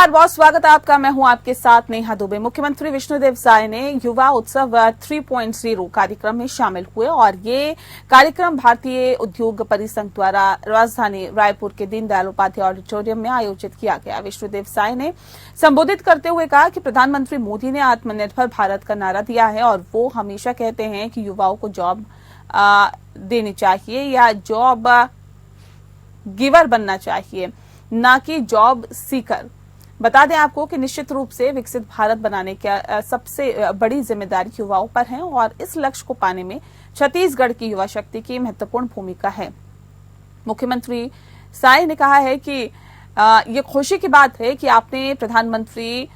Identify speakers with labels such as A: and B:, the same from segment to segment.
A: नमस्कार, बहुत स्वागत है आपका। मैं हूं आपके साथ नेहा दुबे। मुख्यमंत्री विष्णुदेव साय ने युवा उत्सव 3.0 कार्यक्रम में शामिल हुए और ये कार्यक्रम भारतीय उद्योग परिसंघ द्वारा राजधानी रायपुर के दीनदयाल उपाध्याय ऑडिटोरियम में आयोजित किया गया। विष्णुदेव साय ने संबोधित करते हुए कहा कि प्रधानमंत्री मोदी ने आत्मनिर्भर भारत का नारा दिया है और वो हमेशा कहते हैं कि युवाओं को जॉब देनी चाहिए या जॉब गिवर बनना चाहिए, ना कि जॉब सीकर। बता दें आपको कि निश्चित रूप से विकसित भारत बनाने की सबसे बड़ी जिम्मेदारी युवाओं पर है और इस लक्ष्य को पाने में छत्तीसगढ़ की युवा शक्ति की महत्वपूर्ण भूमिका है। मुख्यमंत्री साय ने कहा है कि ये खुशी की बात है कि आपने प्रधानमंत्री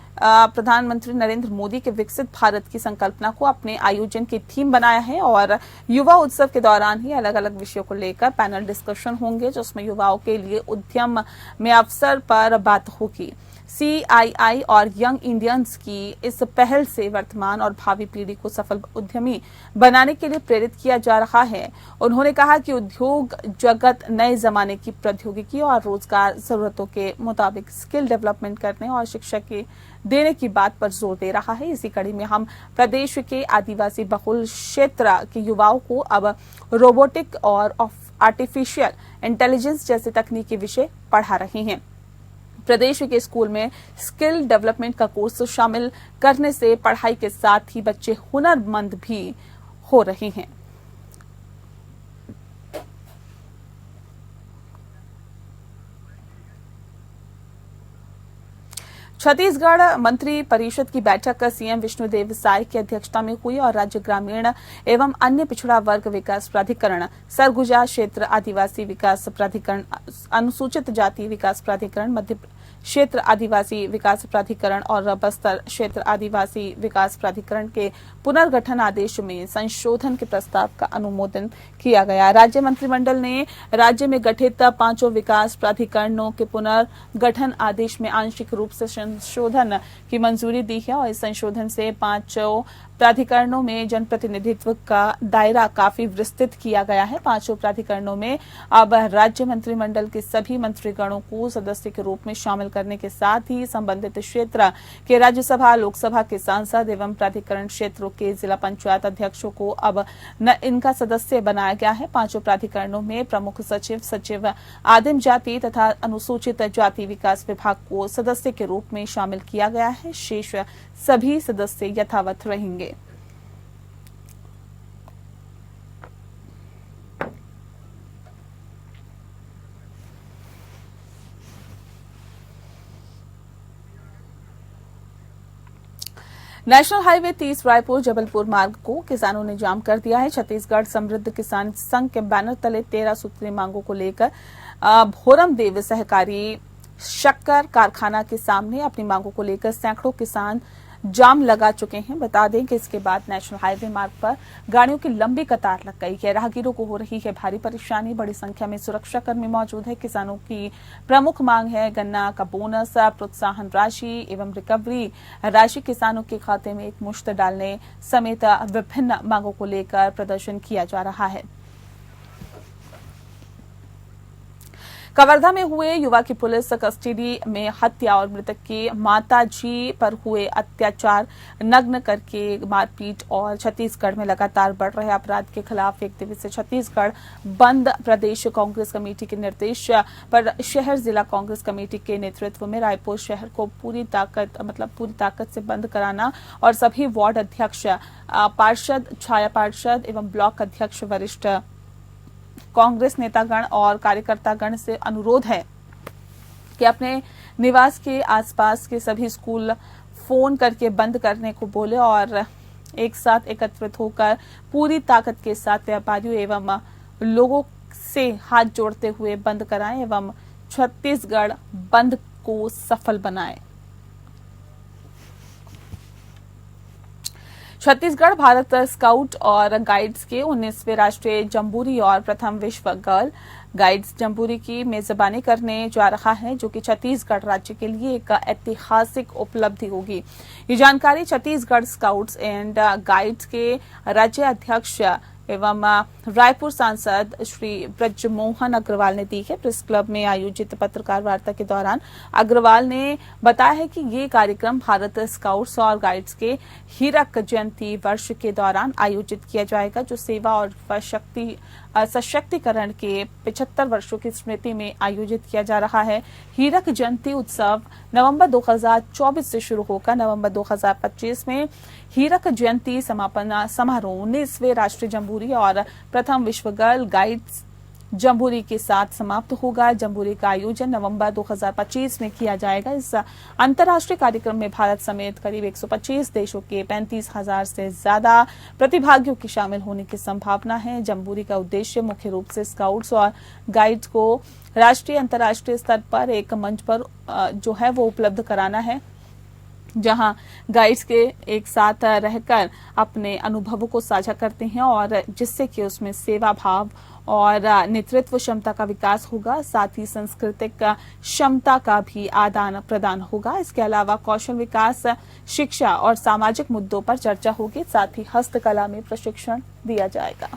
A: नरेंद्र मोदी के विकसित भारत की संकल्पना को अपने आयोजन की थीम बनाया है और युवा उत्सव के दौरान ही अलग अलग विषयों को लेकर पैनल डिस्कशन होंगे, जिसमें युवाओं के लिए उद्यम में अवसर पर बात होगी। CII और यंग इंडियंस की इस पहल से वर्तमान और भावी पीढ़ी को सफल उद्यमी बनाने के लिए प्रेरित किया जा रहा है। उन्होंने कहा कि उद्योग जगत नए जमाने की प्रौद्योगिकी और रोजगार जरूरतों के मुताबिक स्किल डेवलपमेंट करने और शिक्षा के देने की बात पर जोर दे रहा है। इसी कड़ी में हम प्रदेश के आदिवासी बहुल क्षेत्र के युवाओं को अब रोबोटिक और आर्टिफिशियल इंटेलिजेंस जैसे तकनीकी विषय पढ़ा रहे हैं। प्रदेश के स्कूल में स्किल डेवलपमेंट का कोर्स शामिल करने से पढ़ाई के साथ ही बच्चे हुनरमंद भी हो रहे हैं। छत्तीसगढ़ मंत्री परिषद की बैठक सीएम विष्णुदेव साय की अध्यक्षता में हुई और राज्य ग्रामीण एवं अन्य पिछड़ा वर्ग विकास प्राधिकरण, सरगुजा क्षेत्र आदिवासी विकास प्राधिकरण, अनुसूचित जाति विकास प्राधिकरण, मध्य क्षेत्र आदिवासी विकास प्राधिकरण और बस्तर क्षेत्र आदिवासी विकास प्राधिकरण के पुनर्गठन आदेश में संशोधन के प्रस्ताव का अनुमोदन किया गया। राज्य मंत्रिमंडल ने राज्य में गठित 5 विकास प्राधिकरणों के पुनर्गठन आदेश में आंशिक रूप से संशोधन की मंजूरी दी है और इस संशोधन से 5 प्राधिकरणों में जनप्रतिनिधित्व का दायरा काफी विस्तृत किया गया है। 5 प्राधिकरणों में अब राज्य मंत्रिमंडल के सभी मंत्रीगणों को सदस्य के रूप में शामिल करने के साथ ही संबंधित क्षेत्र के राज्यसभा, लोकसभा के सांसद एवं प्राधिकरण क्षेत्रों के जिला पंचायत अध्यक्षों को अब इनका सदस्य बनाया गया है। 5 प्राधिकरणों में प्रमुख सचिव, सचिव आदिम जाति तथा अनुसूचित जाति विकास विभाग को सदस्य के रूप में शामिल किया गया है। शेष सभी सदस्य यथावत रहेंगे। नेशनल हाईवे 30 रायपुर जबलपुर मार्ग को किसानों ने जाम कर दिया है। छत्तीसगढ़ समृद्ध किसान संघ के बैनर तले 13 सूत्रीय मांगों को लेकर भोरमदेव सहकारी शक्कर कारखाना के सामने अपनी मांगों को लेकर सैकड़ों किसान जाम लगा चुके हैं। बता दें कि इसके बाद नेशनल हाईवे मार्ग पर गाड़ियों की लंबी कतार लग गई है। राहगीरों को हो रही है भारी परेशानी। बड़ी संख्या में सुरक्षाकर्मी मौजूद है। किसानों की प्रमुख मांग है गन्ना का बोनस, प्रोत्साहन राशि एवं रिकवरी राशि किसानों के खाते में एकमुश्त डालने समेत विभिन्न मांगों को लेकर प्रदर्शन किया जा रहा है। कवर्धा में हुए युवा की पुलिस कस्टडी में हत्या और मृतक की माताजी पर हुए अत्याचार, नग्न करके मारपीट और छत्तीसगढ़ में लगातार बढ़ रहे अपराध के खिलाफ 1 दिवसीय छत्तीसगढ़ बंद प्रदेश कांग्रेस कमेटी के निर्देश पर शहर जिला कांग्रेस कमेटी के नेतृत्व में रायपुर शहर को पूरी ताकत से बंद कराना और सभी वार्ड अध्यक्ष, पार्षद, छाया पार्षद एवं ब्लॉक अध्यक्ष, वरिष्ठ कांग्रेस नेतागण और कार्यकर्तागण से अनुरोध है कि अपने निवास के आसपास के सभी स्कूल फोन करके बंद करने को बोले और एक साथ एकत्रित होकर पूरी ताकत के साथ व्यापारियों एवं लोगों से हाथ जोड़ते हुए बंद कराएं एवं छत्तीसगढ़ बंद को सफल बनाएं। छत्तीसगढ़ भारत स्काउट और गाइड्स के 19वें राष्ट्रीय जम्बूरी और प्रथम विश्व गर्ल गाइड्स जम्बूरी की मेजबानी करने जा रहा है, जो कि छत्तीसगढ़ राज्य के लिए एक ऐतिहासिक उपलब्धि होगी। ये जानकारी छत्तीसगढ़ स्काउट्स एंड गाइड्स के राज्य अध्यक्ष एवं रायपुर सांसद श्री ब्रजमोहन अग्रवाल ने दी है। प्रेस क्लब में आयोजित पत्रकार वार्ता के दौरान अग्रवाल ने बताया है कि ये कार्यक्रम भारत स्काउट्स और गाइड्स के हीरक जयंती वर्ष के दौरान आयोजित किया जाएगा, जो सेवा और सशक्तिकरण के 75 वर्षों की स्मृति में आयोजित किया जा रहा है। हीरक जयंती उत्सव नवंबर 2024 से शुरू होकर नवंबर 2025 में हीरक जयंती समापन समारोह 19वें राष्ट्रीय जम्बूरी और प्रथम विश्व गर्ल गाइड्स जम्बूरी के साथ समाप्त होगा। जम्बूरी का आयोजन नवंबर 2025 में किया जाएगा। इस अंतर्राष्ट्रीय कार्यक्रम में भारत समेत करीब 125 देशों के 35,000 से ज्यादा प्रतिभागियों की शामिल होने की संभावना है। जम्बूरी का उद्देश्य मुख्य रूप से स्काउट्स और गाइड्स को राष्ट्रीय अंतर्राष्ट्रीय स्तर पर एक मंच पर जो है वो उपलब्ध कराना है, जहां गाइड्स के एक साथ रहकर अपने अनुभवों को साझा करते हैं और जिससे कि उसमें सेवा भाव और नेतृत्व क्षमता का विकास होगा। साथ ही सांस्कृतिक क्षमता का भी आदान प्रदान होगा। इसके अलावा कौशल विकास, शिक्षा और सामाजिक मुद्दों पर चर्चा होगी। साथ ही हस्तकला में प्रशिक्षण दिया जाएगा।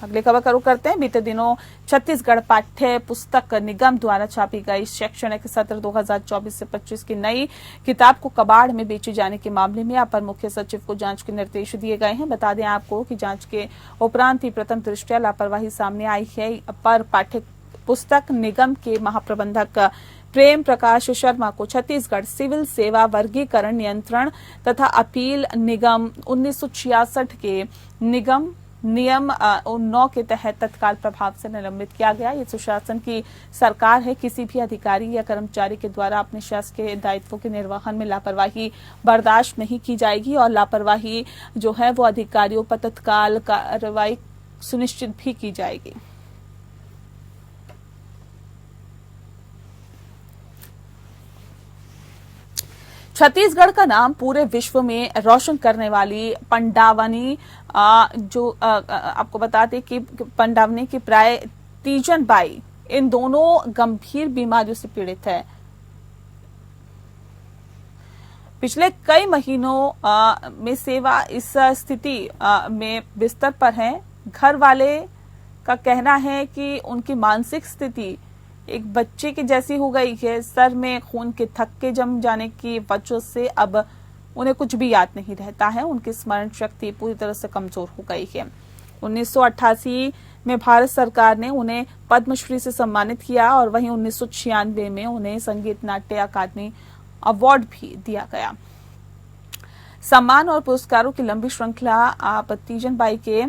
A: अगली खबर का रुख करते हैं। बीते दिनों छत्तीसगढ़ पाठ्य पुस्तक निगम द्वारा छापी गई शैक्षणिक सत्र 2024 से 25 की नई किताब को कबाड़ में बेचे जाने के मामले में अपर मुख्य सचिव को जांच के निर्देश दिए गए हैं। बता दें आपको कि जांच के उपरांत ही प्रथम दृष्टया लापरवाही सामने आई है। अपर पाठ्य पुस्तक निगम के महाप्रबंधक प्रेम प्रकाश शर्मा को छत्तीसगढ़ सिविल सेवा वर्गीकरण नियंत्रण तथा अपील निगम 1966 के निगम नियम 9 के तहत तत्काल प्रभाव से निलंबित किया गया। ये सुशासन की सरकार है। किसी भी अधिकारी या कर्मचारी के द्वारा अपने शासकीय दायित्वों के निर्वहन में लापरवाही बर्दाश्त नहीं की जाएगी और लापरवाही जो है वो अधिकारियों पर तत्काल कार्रवाई सुनिश्चित भी की जाएगी। छत्तीसगढ़ का नाम पूरे विश्व में रोशन करने वाली पंडावनी आपको बता दें कि पंडावनी की प्राय तीजन बाई इन दोनों गंभीर बीमारियों से पीड़ित है। पिछले कई महीनों में सेवा इस स्थिति में बिस्तर पर है। घर वाले का कहना है कि उनकी मानसिक स्थिति एक बच्चे की जैसी हो गई है। सर में खून के थक्के जम जाने की वजह से अब उन्हें कुछ भी याद नहीं रहता है। उनकी स्मरण शक्ति पूरी तरह से कमजोर हो गई है। 1988 में भारत सरकार ने उन्हें पद्मश्री से सम्मानित किया और वहीं 1996 में उन्हें संगीत नाट्य अकादमी अवार्ड भी दिया गया। सम्मान और पुरस्कारों की लंबी श्रृंखला आप तीजन बाई के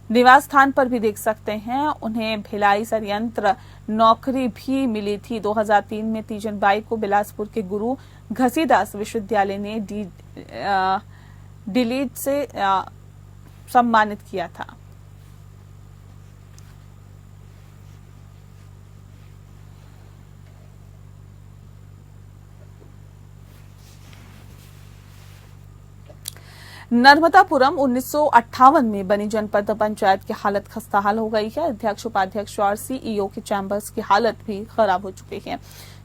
A: निवास स्थान पर भी देख सकते हैं। उन्हें भिलाई संयंत्र नौकरी भी मिली थी। 2003 में तीजन बाई को बिलासपुर के गुरु घसीदास विश्वविद्यालय ने डीलिट से सम्मानित किया था। नर्मदापुरम 1958 में बनी जनपद पंचायत की हालत खस्ताहाल हो गई है। अध्यक्ष, उपाध्यक्ष और सीईओ के चैम्बर्स की हालत भी खराब हो चुकी है।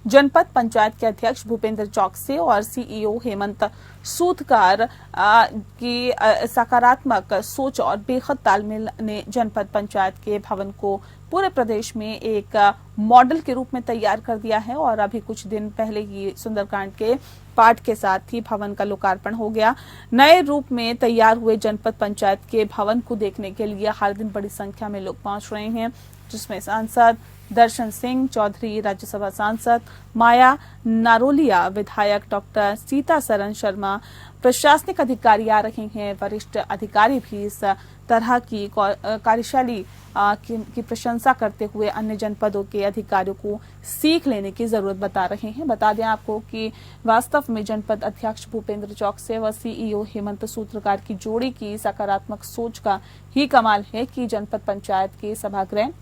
A: जनपद पंचायत के अध्यक्ष भूपेंद्र चौकसे और सीईओ हेमंत सूदकार की सकारात्मक सोच और बेहद तालमेल ने जनपद पंचायत के भवन को पूरे प्रदेश में एक मॉडल के रूप में तैयार कर दिया है और अभी कुछ दिन पहले ही सुंदरकांड के पाठ के साथ ही भवन का लोकार्पण हो गया। नए रूप में तैयार हुए जनपद पंचायत के भवन को देखने के लिए हर दिन बड़ी संख्या में लोग पहुंच रहे हैं, जिसमें सांसद दर्शन सिंह चौधरी, राज्यसभा सांसद माया नारोलिया, विधायक डॉक्टर सीता सरन शर्मा, प्रशासनिक अधिकारी आ रहे हैं। वरिष्ठ अधिकारी भी इस तरह की कार्यशैली की प्रशंसा करते हुए अन्य जनपदों के अधिकारियों को सीख लेने की जरूरत बता रहे हैं। बता दें आपको कि वास्तव में जनपद अध्यक्ष भूपेंद्र चौकसे व सीईओ हेमंत सूत्रकार की जोड़ी की सकारात्मक सोच का ही कमाल है कि जनपद पंचायत के सभागृह,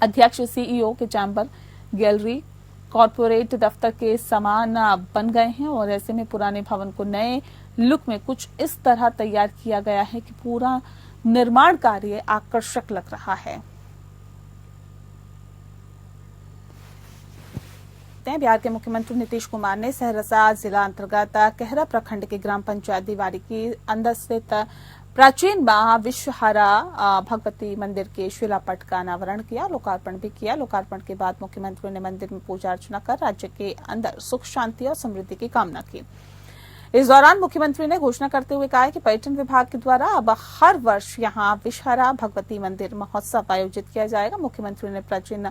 A: अध्यक्ष, सीईओ के चैम्बर, गैलरी, कॉर्पोरेट दफ्तर के समान बन गए हैं और ऐसे में पुराने भवन को नए लुक में कुछ इस तरह तैयार किया गया है कि पूरा निर्माण कार्य आकर्षक लग रहा है। देखते हैं। बिहार के मुख्यमंत्री नीतीश कुमार ने सहरसा जिला अंतर्गत कहरा प्रखंड के ग्राम पंचायत दीवारी के अंदर स्थित प्राचीन मां विश्वहरा भगवती मंदिर के शिलापट का अनावरण किया, लोकार्पण भी किया। लोकार्पण के बाद मुख्यमंत्री ने मंदिर में पूजा अर्चना कर राज्य के अंदर सुख शांति और समृद्धि की कामना की। इस दौरान मुख्यमंत्री ने घोषणा करते हुए कहा कि पर्यटन विभाग के द्वारा अब हर वर्ष यहां विश्वहरा भगवती मंदिर महोत्सव आयोजित किया जाएगा। मुख्यमंत्री ने प्राचीन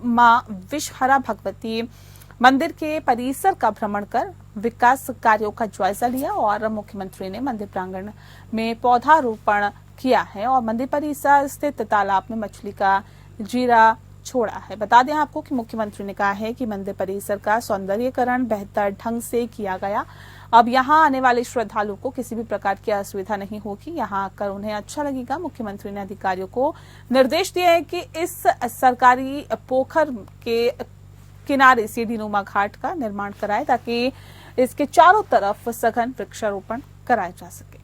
A: मां विश्वहरा भगवती मंदिर के परिसर का भ्रमण कर विकास कार्यों का जायजा लिया और मुख्यमंत्री ने मंदिर प्रांगण में पौधारोपण किया है और मंदिर परिसर स्थित तालाब में मछली का जीरा छोड़ा है। बता दें आपको कि मुख्यमंत्री ने कहा है कि मंदिर परिसर का सौंदर्यीकरण बेहतर ढंग से किया गया। अब यहां आने वाले श्रद्धालुओं को किसी भी प्रकार की असुविधा नहीं होगी, यहां आकर उन्हें अच्छा लगेगा। मुख्यमंत्री ने अधिकारियों को निर्देश दिए हैं कि इस सरकारी पोखर के किनारे सीढ़ीनुमा घाट का निर्माण कराए ताकि इसके चारों तरफ सघन वृक्षारोपण कराया जा सके।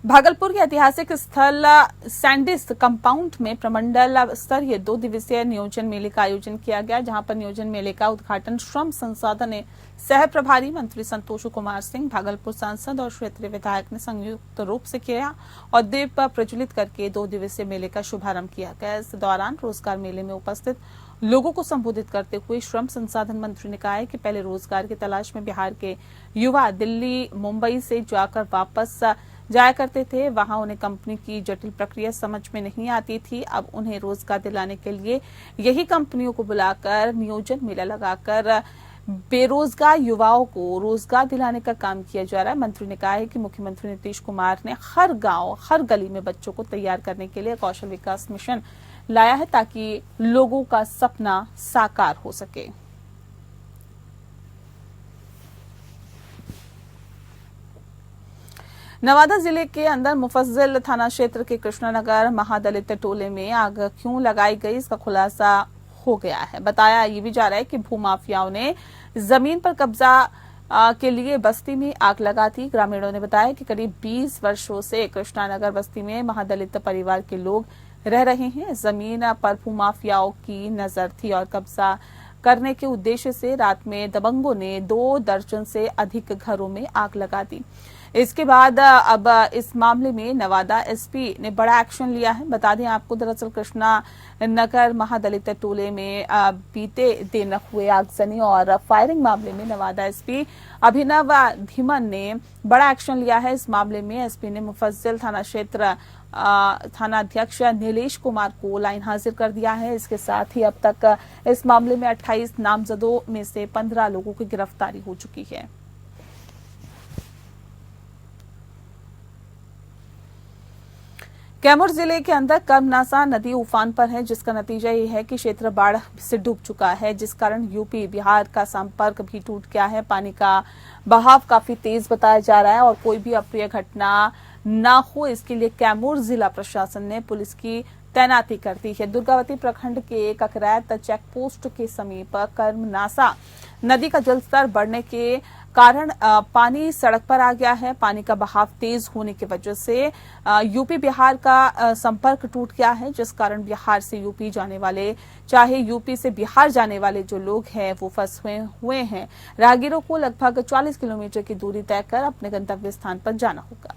A: भागलपुर के ऐतिहासिक स्थल सैंडिस कंपाउंड में प्रमंडल स्तरीय 2 दिवसीय नियोजन मेले का आयोजन किया गया, जहां पर नियोजन मेले का उद्घाटन श्रम संसाधन सह प्रभारी मंत्री संतोष कुमार सिंह, भागलपुर सांसद और क्षेत्रीय विधायक ने संयुक्त रूप से किया और दीप प्रज्वलित करके 2 दिवसीय मेले का शुभारंभ किया गया। इस दौरान रोजगार मेले में उपस्थित लोगों को संबोधित करते हुए श्रम संसाधन मंत्री ने कहा है कि पहले रोजगार की तलाश में बिहार के युवा दिल्ली मुंबई से जाकर वापस जाया करते थे, वहां उन्हें कंपनी की जटिल प्रक्रिया समझ में नहीं आती थी। अब उन्हें रोजगार दिलाने के लिए यही कंपनियों को बुलाकर नियोजन मेला लगाकर बेरोजगार युवाओं को रोजगार दिलाने का काम किया जा रहा है। मंत्री ने कहा है कि मुख्यमंत्री नीतीश कुमार ने हर गांव हर गली में बच्चों को तैयार करने के लिए कौशल विकास मिशन लाया है ताकि लोगों का सपना साकार हो सके। नवादा जिले के अंदर मुफस्सिल थाना क्षेत्र के कृष्णानगर महादलित टोले में आग क्यों लगाई गई, इसका खुलासा हो गया है। बताया ये भी जा रहा है कि भूमाफियाओं ने जमीन पर कब्जा के लिए बस्ती में आग लगा थी। ग्रामीणों ने बताया कि करीब 20 वर्षों से कृष्णानगर बस्ती में महादलित परिवार के लोग रह रहे हैं। जमीन पर भूमाफियाओं की नजर थी और कब्जा करने के उद्देश्य से रात में दबंगों ने 2 दर्जन से अधिक घरों में आग लगा दी। इसके बाद अब इस मामले में नवादा एसपी ने बड़ा एक्शन लिया है। बता दें आपको, दरअसल कृष्णा नगर महादलित टोले में बीते दिन हुए आगजनी और फायरिंग मामले में नवादा एसपी अभिनव धीमन ने बड़ा एक्शन लिया है। इस मामले में एसपी ने मुफस्सिल थाना क्षेत्र थानाध्यक्ष नीलेश कुमार को लाइन हाजिर कर दिया है। इसके साथ ही अब तक इस मामले में 28 नामजदों में से 15 लोगों की गिरफ्तारी हो चुकी है। कैमूर जिले के अंदर कर्मनासा नदी उफान पर है, जिसका नतीजा ये है कि क्षेत्र बाढ़ से डूब चुका है, जिस कारण यूपी बिहार का संपर्क भी टूट गया है। पानी का बहाव काफी तेज बताया जा रहा है और कोई भी अप्रिय घटना ना हो इसके लिए कैमूर जिला प्रशासन ने पुलिस की तैनाती कर दी है। दुर्गावती प्रखंड के ककरैत चेक पोस्ट के समीप कर्मनासा नदी का जलस्तर बढ़ने के कारण पानी सड़क पर आ गया है। पानी का बहाव तेज होने की वजह से यूपी बिहार का संपर्क टूट गया है, जिस कारण बिहार से यूपी जाने वाले, चाहे यूपी से बिहार जाने वाले जो लोग हैं वो फंसे हुए हैं। राहगीरों को लगभग 40 किलोमीटर की दूरी तय कर अपने गंतव्य स्थान पर जाना होगा।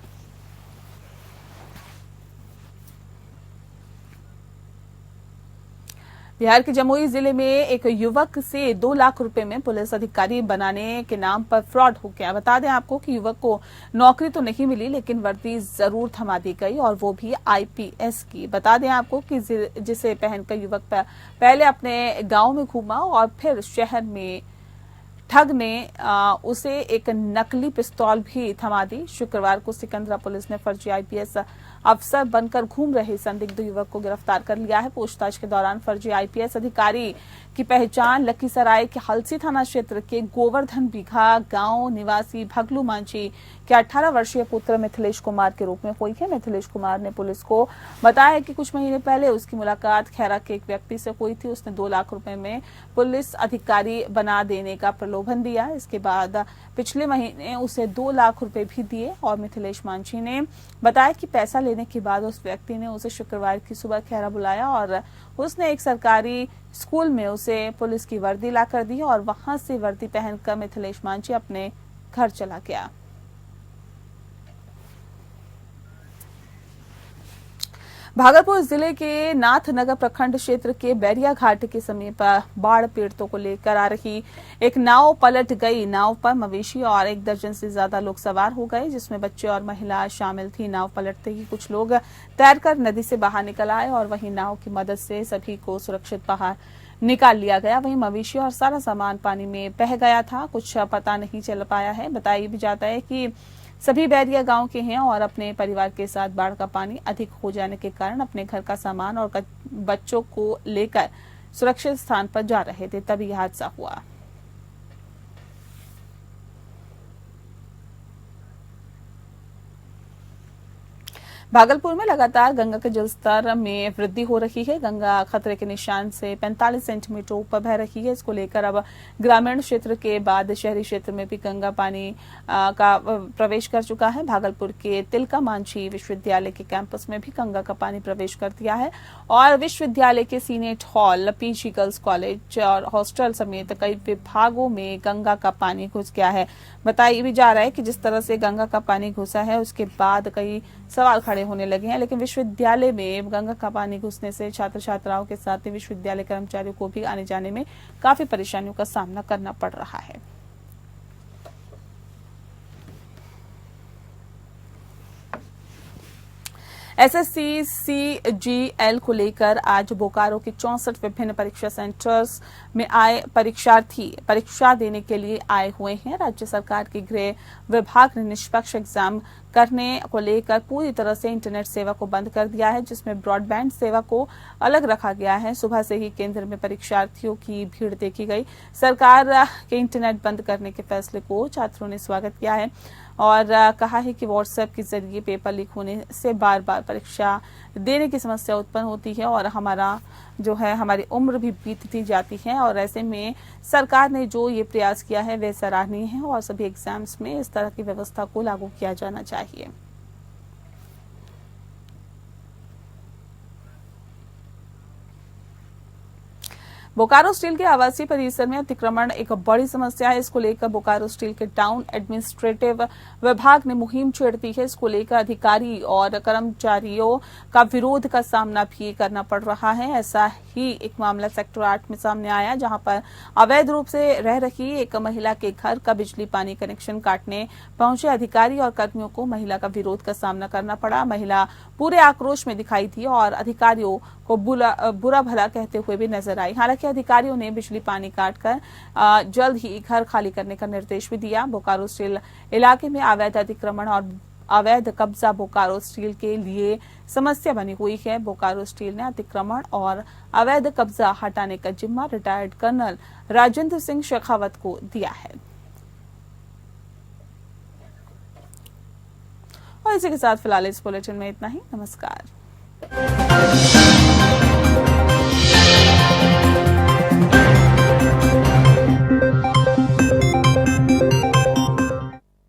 A: बिहार के जमुई जिले में एक युवक से 2 लाख रुपए में पुलिस अधिकारी बनाने के नाम पर फ्रॉड हो गया। बता दें आपको कि युवक को नौकरी तो नहीं मिली, लेकिन वर्दी जरूर थमा दी गई और वो भी आईपीएस की। बता दें आपको कि जिसे पहनकर युवक पहले अपने गांव में घूमा और फिर शहर में ठग ने उसे एक नकली पिस्तौल भी थमा दी। शुक्रवार को सिकंदरा पुलिस ने फर्जी आईपीएस अफसर बनकर घूम रहे संदिग्ध युवक को गिरफ्तार कर लिया है। पूछताछ के दौरान फर्जी आईपीएस अधिकारी की पहचान लखीसराय के हलसी थाना क्षेत्र के गोवर्धन बीघा गांव निवासी भगलू मांझी के 18 वर्षीय पुत्र मिथिलेश कुमार के रूप में हुई है। मिथिलेश कुमार ने पुलिस को बताया कि कुछ महीने पहले उसकी मुलाकात खैरा के एक व्यक्ति से हुई थी। उसने 2 लाख रुपए में पुलिस अधिकारी बना देने का प्रलोभन दिया। इसके बाद पिछले महीने उसे 2 लाख रुपए भी दिए और मिथिलेश मांझी ने बताया कि पैसा ले लेने के बाद उस व्यक्ति ने उसे शुक्रवार की सुबह खैरा बुलाया और उसने एक सरकारी स्कूल में उसे पुलिस की वर्दी लाकर दी और वहां से वर्दी पहनकर मिथिलेश मांझी अपने घर चला गया। भागलपुर जिले के नाथनगर प्रखंड क्षेत्र के बैरिया घाट के समीप बाढ़ पीड़ितों को लेकर आ रही एक नाव पलट गई। नाव पर मवेशी और 1 दर्जन से ज्यादा लोग सवार हो गए, जिसमें बच्चे और महिला शामिल थी। नाव पलटते ही कुछ लोग तैरकर नदी से बाहर निकल आए और वहीं नाव की मदद से सभी को सुरक्षित बाहर निकाल लिया गया। वहीं मवेशी और सारा सामान पानी में बह गया था, कुछ पता नहीं चल पाया है। बताया भी जाता है कि सभी बैरिया गांव के हैं और अपने परिवार के साथ बाढ़ का पानी अधिक हो जाने के कारण अपने घर का सामान और बच्चों को लेकर सुरक्षित स्थान पर जा रहे थे, तभी यह हादसा हुआ। भागलपुर में लगातार गंगा के जलस्तर में वृद्धि हो रही है। गंगा खतरे के निशान से 45 सेंटीमीटर ऊपर बह रही है। इसको लेकर अब ग्रामीण क्षेत्र के बाद शहरी क्षेत्र में भी गंगा पानी का प्रवेश कर चुका है। भागलपुर के तिलका मांझी विश्वविद्यालय के कैंपस में भी गंगा का पानी प्रवेश कर दिया है और विश्वविद्यालय के senate hall, PG girls college और हॉस्टल समेत कई विभागों में गंगा का पानी घुस गया है। बताया भी जा रहा है कि जिस तरह से गंगा का पानी घुसा है उसके बाद कई सवाल खड़े होने लगे हैं, लेकिन विश्वविद्यालय में गंगा का पानी घुसने से छात्र छात्राओं के साथ ही विश्वविद्यालय कर्मचारियों को भी आने जाने में काफी परेशानियों का सामना करना पड़ रहा है। एसएससी सीजीएल को लेकर आज बोकारो के 64 विभिन्न परीक्षा सेंटर्स में आए परीक्षार्थी परीक्षा देने के लिए आए हुए हैं। राज्य सरकार के गृह विभाग ने निष्पक्ष एग्जाम करने को लेकर पूरी तरह से इंटरनेट सेवा को बंद कर दिया है, जिसमें ब्रॉडबैंड सेवा को अलग रखा गया है। सुबह से ही केंद्र में परीक्षार्थियों की भीड़ देखी गई। सरकार के इंटरनेट बंद करने के फैसले को छात्रों ने स्वागत किया है और कहा है कि व्हाट्सएप के जरिए पेपर लीक होने से बार बार परीक्षा देने की समस्या उत्पन्न होती है और हमारी उम्र भी बीतती जाती है और ऐसे में सरकार ने जो ये प्रयास किया है वह सराहनीय है और सभी एग्जाम्स में इस तरह की व्यवस्था को लागू किया जाना चाहिए। बोकारो स्टील के आवासीय परिसर में अतिक्रमण एक बड़ी समस्या है। इसको लेकर बोकारो स्टील के टाउन एडमिनिस्ट्रेटिव विभाग ने मुहिम छेड़ दी है। इसको लेकर अधिकारी और कर्मचारियों का विरोध का सामना भी करना पड़ रहा है। ऐसा ही एक मामला सेक्टर 8 में सामने आया, जहां पर अवैध रूप से रह रही एक महिला के घर का बिजली पानी कनेक्शन काटने पहुंचे अधिकारी और कर्मियों को महिला का विरोध का सामना करना पड़ा। महिला पूरे आक्रोश में दिखाई थी और अधिकारियों को बुरा भला कहते हुए भी नजर आई। हालांकि अधिकारियों ने बिजली पानी काटकर जल्द ही घर खाली करने का निर्देश भी दिया। बोकारो स्टील इलाके में अवैध अतिक्रमण और अवैध कब्जा बोकारो स्टील के लिए समस्या बनी हुई है। बोकारो स्टील ने अतिक्रमण और अवैध कब्जा हटाने का जिम्मा रिटायर्ड कर्नल राजेंद्र सिंह शेखावत को दिया है। और इसी के साथ फिलहाल इस बुलेटिन में इतना ही। नमस्कार।